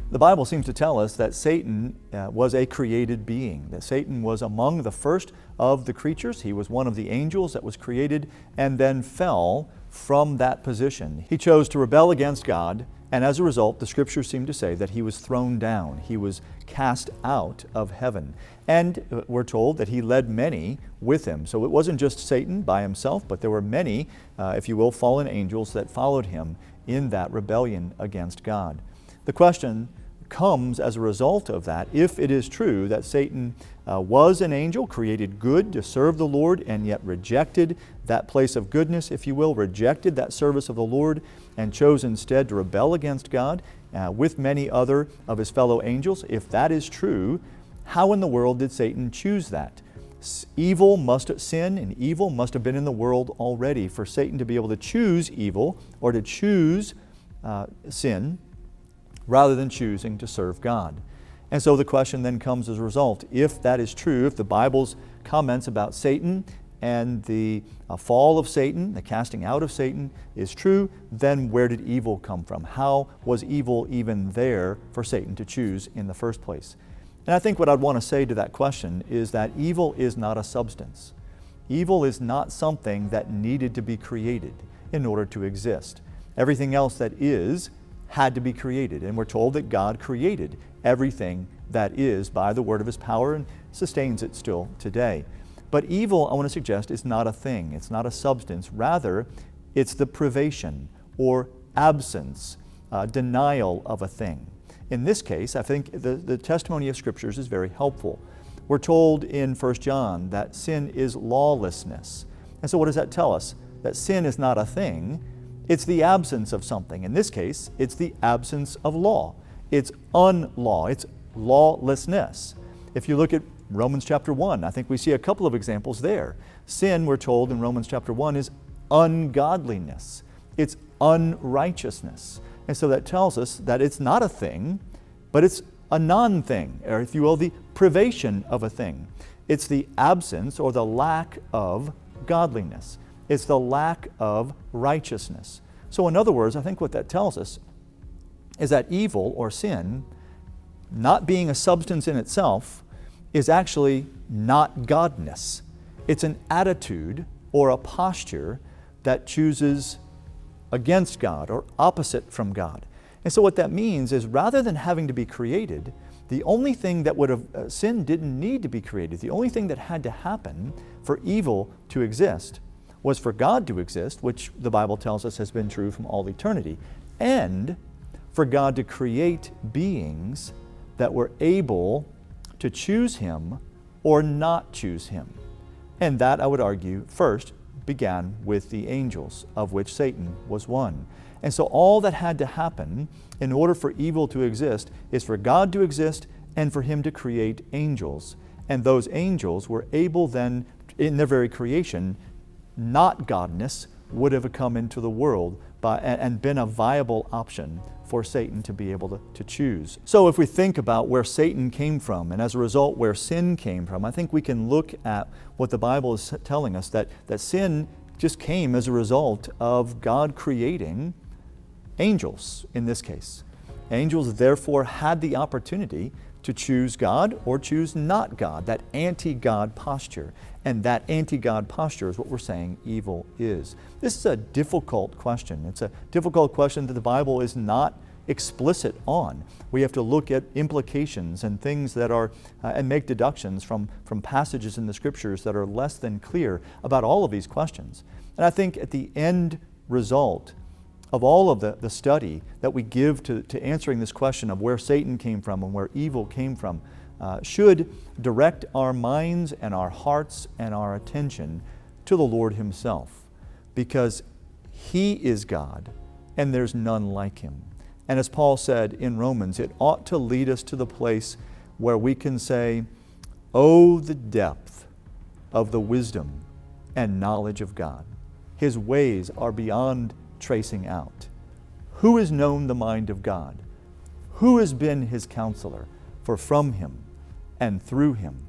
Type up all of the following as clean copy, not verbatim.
The Bible seems to tell us that Satan was a created being, that Satan was among the first of the creatures. He was one of the angels that was created and then fell from that position. He chose to rebel against God, and as a result, the Scriptures seem to say that he was thrown down. He was cast out of heaven. And we're told that he led many with him. So it wasn't just Satan by himself, but there were many, if you will, fallen angels that followed him in that rebellion against God. The question comes as a result of that, if it is true that Satan was an angel, created good to serve the Lord, and yet rejected that place of goodness, if you will, rejected that service of the Lord, and chose instead to rebel against God with many other of his fellow angels. If that is true, how in the world did Satan choose that? Sin and evil must have been in the world already for Satan to be able to choose evil or to choose sin rather than choosing to serve God. And so the question then comes as a result, if that is true, if the Bible's comments about Satan and the fall of Satan, the casting out of Satan is true, then where did evil come from? How was evil even there for Satan to choose in the first place? And I think what I'd want to say to that question is that evil is not a substance. Evil is not something that needed to be created in order to exist. Everything else that is had to be created, and we're told that God created everything that is by the word of His power and sustains it still today. But evil, I want to suggest, is not a thing. It's not a substance. Rather, it's the privation or absence, denial of a thing. In this case, I think the testimony of Scriptures is very helpful. We're told in 1 John that sin is lawlessness. And so what does that tell us? That sin is not a thing. It's the absence of something. In this case, it's the absence of law. It's unlaw. It's lawlessness. If you look at Romans chapter 1, I think we see a couple of examples there. Sin, we're told in Romans chapter 1, is ungodliness. It's unrighteousness. And so that tells us that it's not a thing, but it's a non-thing, or if you will, the privation of a thing. It's the absence or the lack of godliness. It's the lack of righteousness. So in other words, I think what that tells us is that evil or sin, not being a substance in itself, is actually not godness. It's an attitude or a posture that chooses against God or opposite from God. And so what that means is rather than having to be created, the only thing that would have, sin didn't need to be created. The only thing that had to happen for evil to exist was for God to exist, which the Bible tells us has been true from all eternity, and for God to create beings that were able to choose Him or not choose Him. And that, I would argue, first began with the angels, of which Satan was one. And so all that had to happen in order for evil to exist is for God to exist and for Him to create angels. And those angels were able then, in their very creation, not godness would have come into the world and been a viable option for Satan to be able to choose. So if we think about where Satan came from, and as a result where sin came from, I think we can look at what the Bible is telling us, that sin just came as a result of God creating angels in this case. Angels therefore had the opportunity to choose God or choose not God, that anti-God posture. And that anti-God posture is what we're saying evil is. This is a difficult question. It's a difficult question that the Bible is not explicit on. We have to look at implications and things that are, and make deductions from passages in the Scriptures that are less than clear about all of these questions. And I think at the end result of all of the study that we give to answering this question of where Satan came from and where evil came from should direct our minds and our hearts and our attention to the Lord Himself, because He is God and there's none like Him. And as Paul said in Romans, it ought to lead us to the place where we can say, "Oh, the depth of the wisdom and knowledge of God. His ways are beyond tracing out. Who has known the mind of God? Who has been His counselor? For from Him and through Him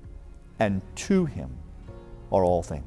and to Him are all things."